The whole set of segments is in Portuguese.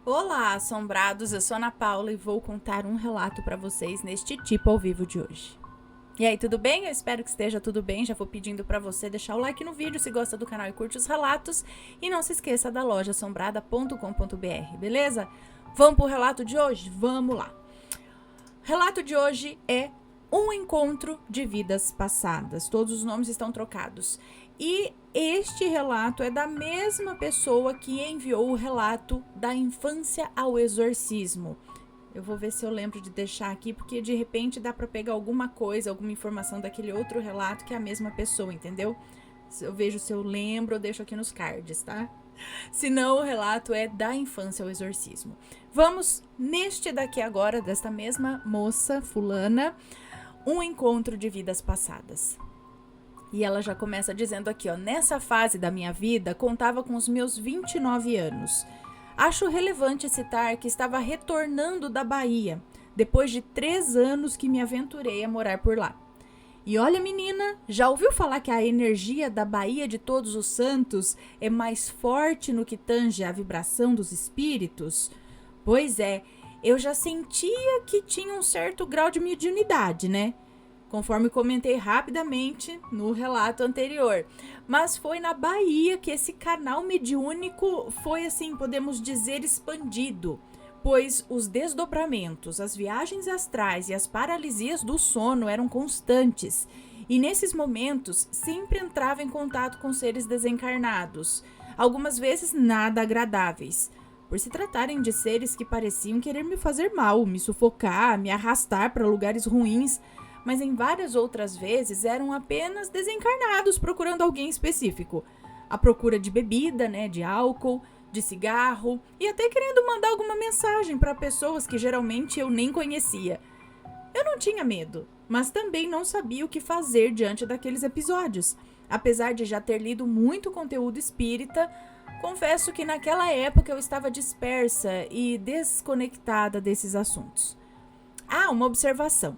Olá, assombrados! Eu sou Ana Paula e vou contar um relato para vocês neste tipo ao vivo de hoje. E aí, tudo bem? Eu espero que esteja tudo bem. Já vou pedindo para você deixar o like no vídeo se gosta do canal e curte os relatos. E não se esqueça da loja assombrada.com.br, beleza? Vamos pro relato de hoje? Vamos lá! O relato de hoje é Um Encontro de Vidas Passadas. Todos os nomes estão trocados. E este relato é da mesma pessoa que enviou o relato da infância ao exorcismo. Eu vou ver se eu lembro de deixar aqui, porque de repente dá para pegar alguma coisa, alguma informação daquele outro relato que é a mesma pessoa, entendeu? Eu vejo se eu lembro, eu deixo aqui nos cards, tá? Se não, o relato é da infância ao exorcismo. Vamos neste daqui agora, desta mesma moça fulana, Um Encontro de Vidas Passadas. E ela já começa dizendo aqui, ó: nessa fase da minha vida, contava com os meus 29 anos. Acho relevante citar que estava retornando da Bahia, depois de 3 anos que me aventurei a morar por lá. E olha, menina, já ouviu falar que a energia da Baía de Todos os Santos é mais forte no que tange a vibração dos espíritos? Pois é, eu já sentia que tinha um certo grau de mediunidade, né? Conforme comentei rapidamente no relato anterior. Mas foi na Bahia que esse canal mediúnico foi, assim, podemos dizer, expandido, pois os desdobramentos, as viagens astrais e as paralisias do sono eram constantes, e nesses momentos sempre entrava em contato com seres desencarnados, algumas vezes nada agradáveis, por se tratarem de seres que pareciam querer me fazer mal, me sufocar, me arrastar para lugares ruins, mas em várias outras vezes eram apenas desencarnados procurando alguém específico, à procura de bebida, né, de álcool, de cigarro e até querendo mandar alguma mensagem para pessoas que geralmente eu nem conhecia. Eu não tinha medo, mas também não sabia o que fazer diante daqueles episódios. Apesar de já ter lido muito conteúdo espírita, confesso que naquela época eu estava dispersa e desconectada desses assuntos. Ah, uma observação.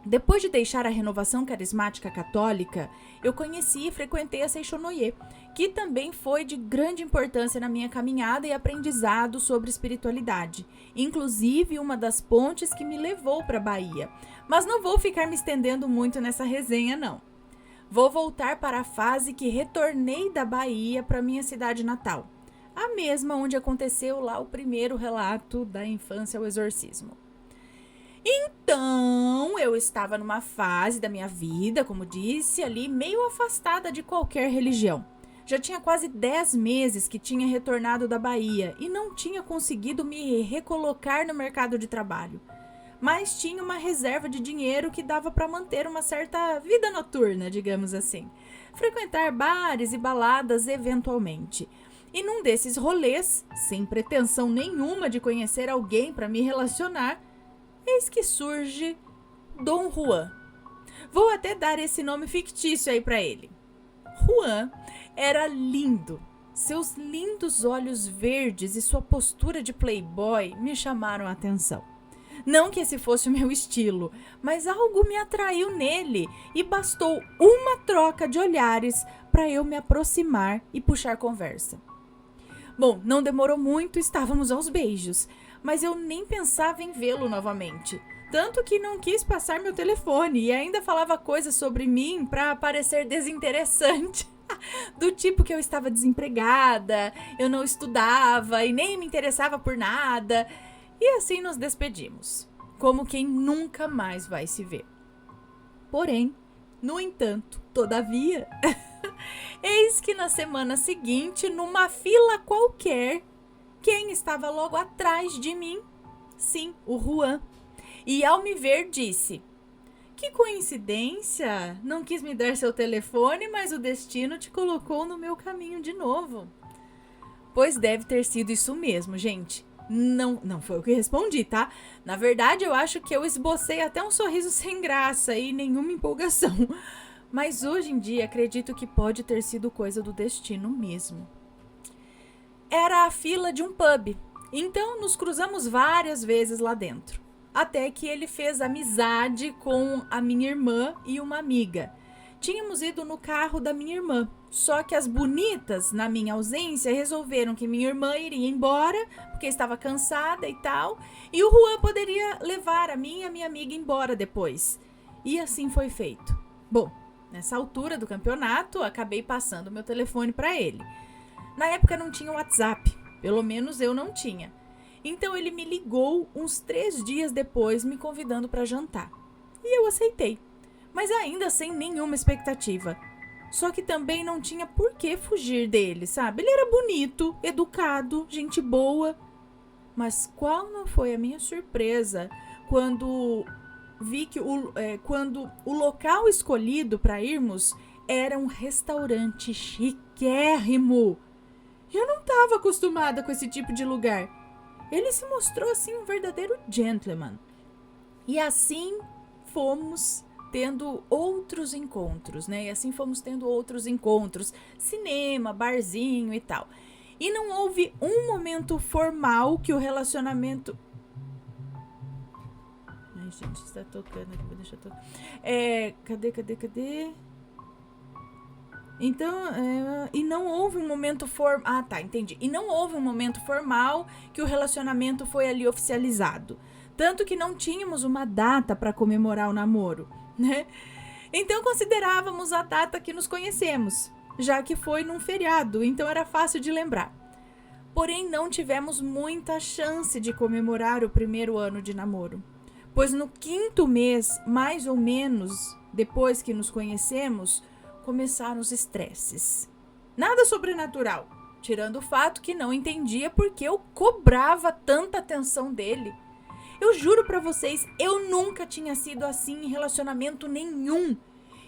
Depois de deixar a Renovação Carismática Católica, eu conheci e frequentei a Seixonoye, que também foi de grande importância na minha caminhada e aprendizado sobre espiritualidade, inclusive uma das pontes que me levou para a Bahia. Mas não vou ficar me estendendo muito nessa resenha, não. Vou voltar para a fase que retornei da Bahia para minha cidade natal, a mesma onde aconteceu lá o primeiro relato da infância ao exorcismo. Então, eu estava numa fase da minha vida, como disse, ali meio afastada de qualquer religião. Já tinha quase 10 meses que tinha retornado da Bahia e não tinha conseguido me recolocar no mercado de trabalho. Mas tinha uma reserva de dinheiro que dava para manter uma certa vida noturna, digamos assim. Frequentar bares e baladas eventualmente. E num desses rolês, sem pretensão nenhuma de conhecer alguém para me relacionar, eis que surge Dom Juan. Vou até dar esse nome fictício aí para ele. Juan era lindo. Seus lindos olhos verdes e sua postura de playboy me chamaram a atenção. Não que esse fosse o meu estilo, mas algo me atraiu nele e bastou uma troca de olhares para eu me aproximar e puxar conversa. Bom, não demorou muito, estávamos aos beijos, mas eu nem pensava em vê-lo novamente. Tanto que não quis passar meu telefone e ainda falava coisas sobre mim para parecer desinteressante. Do tipo que eu estava desempregada, eu não estudava e nem me interessava por nada. E assim nos despedimos, como quem nunca mais vai se ver. Porém, no entanto, todavia, eis que na semana seguinte, numa fila qualquer, quem estava logo atrás de mim? Sim, o Juan. E ao me ver disse: que coincidência, não quis me dar seu telefone, mas o destino te colocou no meu caminho de novo. Pois deve ter sido isso mesmo, gente. Não foi o que respondi, tá? Na verdade, eu acho que eu esbocei até um sorriso sem graça e nenhuma empolgação. Mas hoje em dia acredito que pode ter sido coisa do destino mesmo. Era a fila de um pub, então nos cruzamos várias vezes lá dentro. Até que ele fez amizade com a minha irmã e uma amiga. tínhamos ido no carro da minha irmã. Só que as bonitas, na minha ausência, resolveram que minha irmã iria embora, porque estava cansada e tal, e o Juan poderia levar a mim e a minha amiga embora depois. E assim foi feito. Bom, nessa altura do campeonato, acabei passando meu telefone para ele. Na época não tinha WhatsApp, pelo menos eu não tinha. Então ele me ligou uns 3 dias depois, me convidando para jantar. E eu aceitei, mas ainda sem nenhuma expectativa. Só que também não tinha por que fugir dele, sabe? Ele era bonito, educado, gente boa. Mas qual não foi a minha surpresa quando vi que quando o local escolhido para irmos era um restaurante chiquérrimo. Eu não estava acostumada com esse tipo de lugar. Ele se mostrou assim um verdadeiro gentleman. E assim fomos tendo outros encontros, né? E assim fomos tendo outros encontros, cinema, barzinho e tal. E não houve um momento formal que o relacionamento... Ai, gente, está tocando aqui, vou deixar tocar. Cadê? Então, e não houve um momento formal... Ah, tá, entendi. E não houve um momento formal que o relacionamento foi ali oficializado. Tanto que não tínhamos uma data para comemorar o namoro, né? Então considerávamos a data que nos conhecemos, já que foi num feriado, então era fácil de lembrar. Porém, não tivemos muita chance de comemorar o primeiro ano de namoro, pois no 5º mês, mais ou menos, depois que nos conhecemos, começaram os estresses. Nada sobrenatural, tirando o fato que não entendia por que eu cobrava tanta atenção dele. Eu juro pra vocês, eu nunca tinha sido assim em relacionamento nenhum.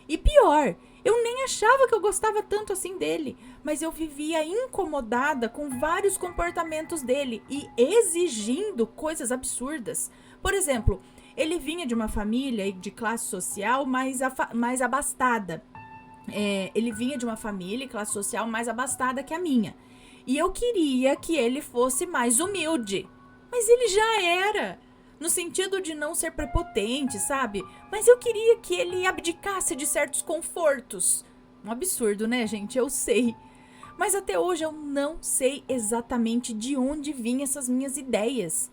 E pior, eu nem achava que eu gostava tanto assim dele, mas eu vivia incomodada com vários comportamentos dele e exigindo coisas absurdas. Por exemplo, ele vinha de uma família de classe social mais abastada. Ele vinha de uma família e classe social mais abastada que a minha. E eu queria que ele fosse mais humilde. Mas ele já era. No sentido de não ser prepotente, sabe? Mas eu queria que ele abdicasse de certos confortos. Um absurdo, né, gente? Eu sei. Mas até hoje eu não sei exatamente de onde vinham essas minhas ideias.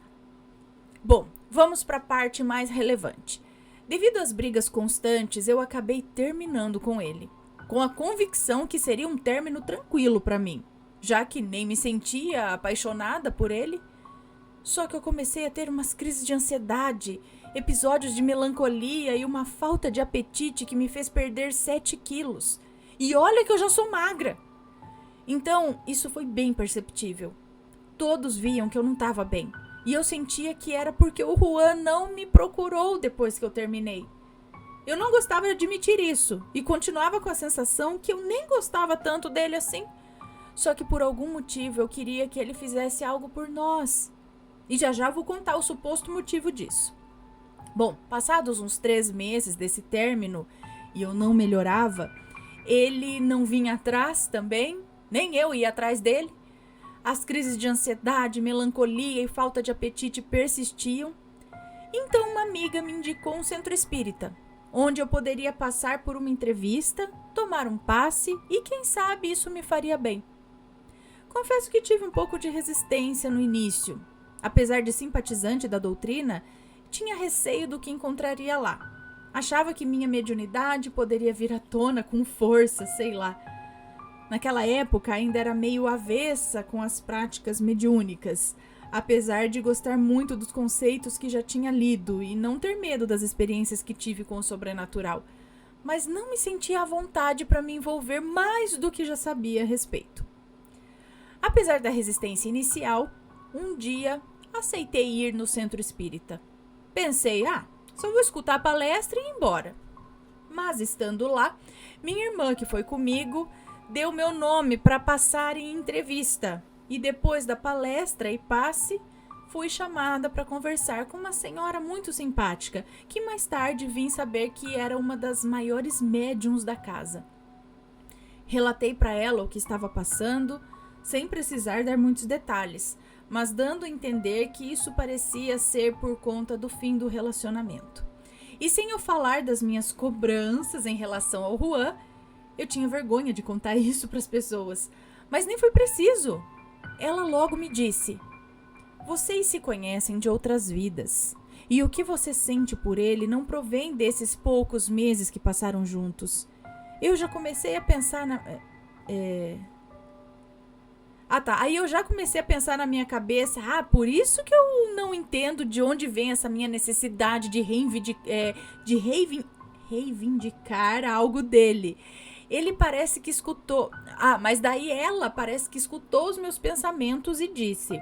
Bom, vamos para a parte mais relevante. Devido às brigas constantes, eu acabei terminando com ele, com a convicção que seria um término tranquilo para mim, já que nem me sentia apaixonada por ele. Só que eu comecei a ter umas crises de ansiedade, episódios de melancolia e uma falta de apetite que me fez perder 7 quilos. E olha que eu já sou magra. Então, isso foi bem perceptível. Todos viam que eu não estava bem. E eu sentia que era porque o Juan não me procurou depois que eu terminei. Eu não gostava de admitir isso e continuava com a sensação que eu nem gostava tanto dele assim. Só que por algum motivo eu queria que ele fizesse algo por nós. E já vou contar o suposto motivo disso. Bom, passados uns 3 meses desse término e eu não melhorava, ele não vinha atrás também, nem eu ia atrás dele. As crises de ansiedade, melancolia e falta de apetite persistiam. Então uma amiga me indicou um centro espírita, onde eu poderia passar por uma entrevista, tomar um passe e quem sabe isso me faria bem. Confesso que tive um pouco de resistência no início. Apesar de simpatizante da doutrina, tinha receio do que encontraria lá. Achava que minha mediunidade poderia vir à tona com força, sei lá. Naquela época ainda era meio avessa com as práticas mediúnicas, apesar de gostar muito dos conceitos que já tinha lido e não ter medo das experiências que tive com o sobrenatural, mas não me sentia à vontade para me envolver mais do que já sabia a respeito. Apesar da resistência inicial, um dia aceitei ir no centro espírita. Pensei, só vou escutar a palestra e ir embora. Mas estando lá, minha irmã, que foi comigo, deu meu nome para passar em entrevista. E depois da palestra e passe, fui chamada para conversar com uma senhora muito simpática, que mais tarde vim saber que era uma das maiores médiuns da casa. Relatei para ela o que estava passando, sem precisar dar muitos detalhes, mas dando a entender que isso parecia ser por conta do fim do relacionamento. E sem eu falar das minhas cobranças em relação ao Juan, eu tinha vergonha de contar isso para as pessoas. Mas nem foi preciso. Ela logo me disse: vocês se conhecem de outras vidas. E o que você sente por ele não provém desses poucos meses que passaram juntos. Eu já comecei a pensar na... Aí eu já comecei a pensar na minha cabeça, por isso que eu não entendo de onde vem essa minha necessidade de reivindicar algo dele. Ele parece que escutou... mas daí ela parece que escutou os meus pensamentos e disse: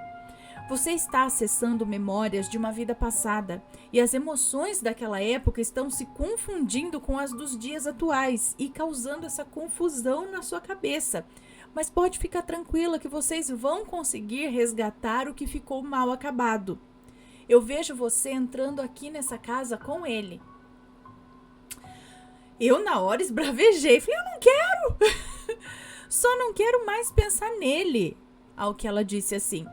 você está acessando memórias de uma vida passada e as emoções daquela época estão se confundindo com as dos dias atuais e causando essa confusão na sua cabeça. Mas pode ficar tranquila que vocês vão conseguir resgatar o que ficou mal acabado. Eu vejo você entrando aqui nessa casa com ele. Eu na hora esbravejei, falei: eu não quero. Só não quero mais pensar nele. Ao que ela disse assim: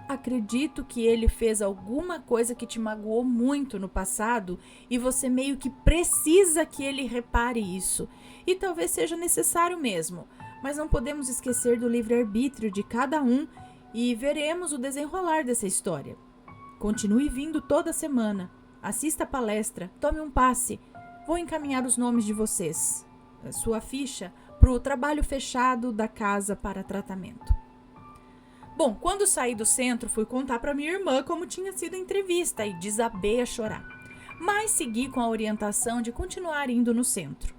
acredito que ele fez alguma coisa que te magoou muito no passado e você meio que precisa que ele repare isso. E talvez seja necessário mesmo, mas não podemos esquecer do livre-arbítrio de cada um e veremos o desenrolar dessa história. Continue vindo toda semana, assista a palestra, tome um passe. Vou encaminhar os nomes de vocês, sua ficha, para o trabalho fechado da casa para tratamento. Bom, quando saí do centro, fui contar para minha irmã como tinha sido a entrevista e desabei a chorar. Mas segui com a orientação de continuar indo no centro.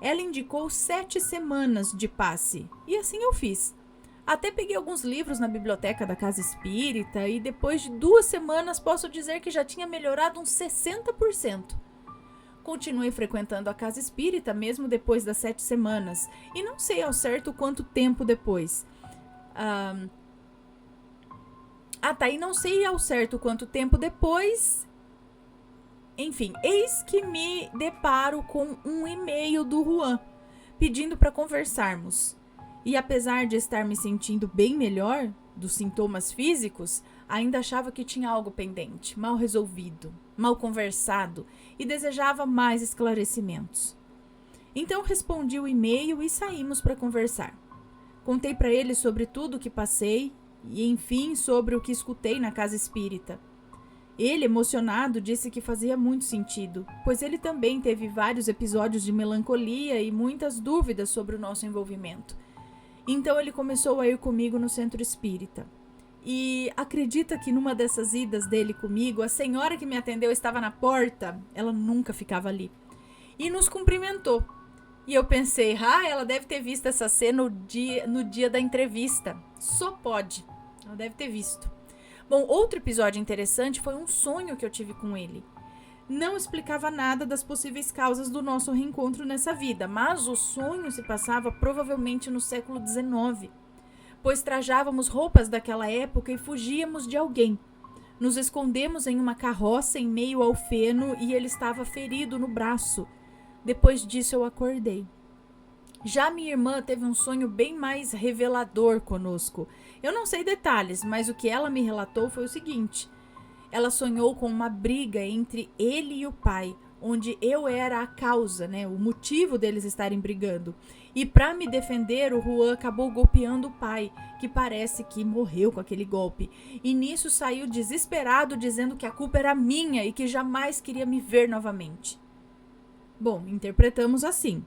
Ela indicou 7 semanas de passe e assim eu fiz. Até peguei alguns livros na biblioteca da Casa Espírita e depois de 2 semanas posso dizer que já tinha melhorado uns 60%. Continuei frequentando a Casa Espírita mesmo depois das 7 semanas e não sei ao certo quanto tempo depois. E não sei ao certo quanto tempo depois. Enfim, eis que me deparo com um e-mail do Juan, pedindo para conversarmos. E apesar de estar me sentindo bem melhor dos sintomas físicos, ainda achava que tinha algo pendente, mal resolvido, mal conversado, e desejava mais esclarecimentos. Então respondi o e-mail e saímos para conversar. Contei para ele sobre tudo o que passei e, enfim, sobre o que escutei na Casa Espírita. Ele, emocionado, disse que fazia muito sentido, pois ele também teve vários episódios de melancolia e muitas dúvidas sobre o nosso envolvimento. Então ele começou a ir comigo no centro espírita. E acredita que numa dessas idas dele comigo, a senhora que me atendeu estava na porta, ela nunca ficava ali, e nos cumprimentou. E eu pensei, ela deve ter visto essa cena no dia da entrevista. Só pode, ela deve ter visto. Bom, outro episódio interessante foi um sonho que eu tive com ele. Não explicava nada das possíveis causas do nosso reencontro nessa vida, mas o sonho se passava provavelmente no século XIX, pois trajávamos roupas daquela época e fugíamos de alguém. Nos escondemos em uma carroça em meio ao feno e ele estava ferido no braço. Depois disso eu acordei. Já minha irmã teve um sonho bem mais revelador conosco. Eu não sei detalhes, mas o que ela me relatou foi o seguinte: ela sonhou com uma briga entre ele e o pai, onde eu era a causa, o motivo deles estarem brigando. E para me defender, o Juan acabou golpeando o pai, que parece que morreu com aquele golpe. E nisso saiu desesperado, dizendo que a culpa era minha e que jamais queria me ver novamente. Bom, interpretamos assim.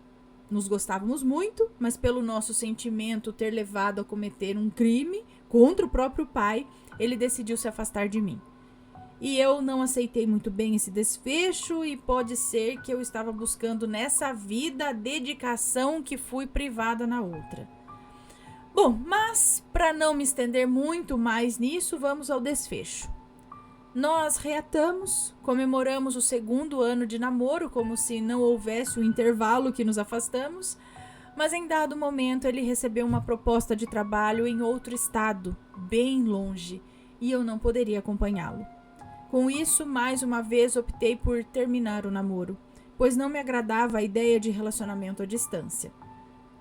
Nos gostávamos muito, mas pelo nosso sentimento ter levado a cometer um crime contra o próprio pai, ele decidiu se afastar de mim. E eu não aceitei muito bem esse desfecho e pode ser que eu estava buscando nessa vida a dedicação que fui privada na outra. Bom, mas para não me estender muito mais nisso, vamos ao desfecho. Nós reatamos, comemoramos o 2º ano de namoro como se não houvesse o intervalo que nos afastamos, mas em dado momento ele recebeu uma proposta de trabalho em outro estado, bem longe, e eu não poderia acompanhá-lo. Com isso, mais uma vez optei por terminar o namoro, pois não me agradava a ideia de relacionamento à distância.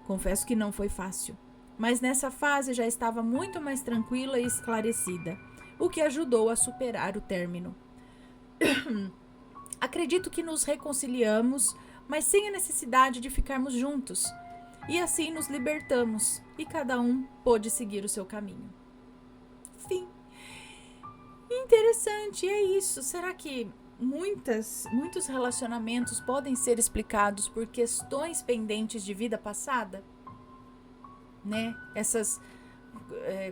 Confesso que não foi fácil, mas nessa fase já estava muito mais tranquila e esclarecida, o que ajudou a superar o término. Acredito que nos reconciliamos, mas sem a necessidade de ficarmos juntos. E assim nos libertamos e cada um pôde seguir o seu caminho. Fim. Interessante, é isso. Será que muitos relacionamentos podem ser explicados por questões pendentes de vida passada? Né? Essas...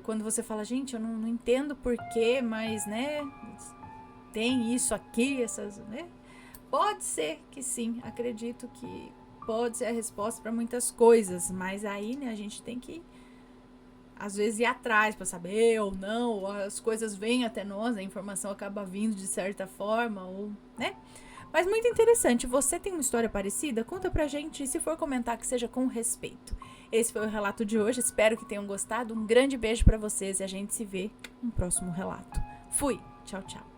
quando você fala, gente, eu não entendo porquê, mas, né... Tem isso aqui, essas, né? Pode ser que sim, acredito que pode ser a resposta para muitas coisas, mas aí, né, a gente tem que às vezes ir atrás para saber ou não, ou as coisas vêm até nós, a informação acaba vindo de certa forma, ou, né? Mas muito interessante, você tem uma história parecida? Conta pra gente, e se for comentar, que seja com respeito. Esse foi o relato de hoje, espero que tenham gostado, um grande beijo para vocês e a gente se vê no próximo relato. Fui, tchau, tchau.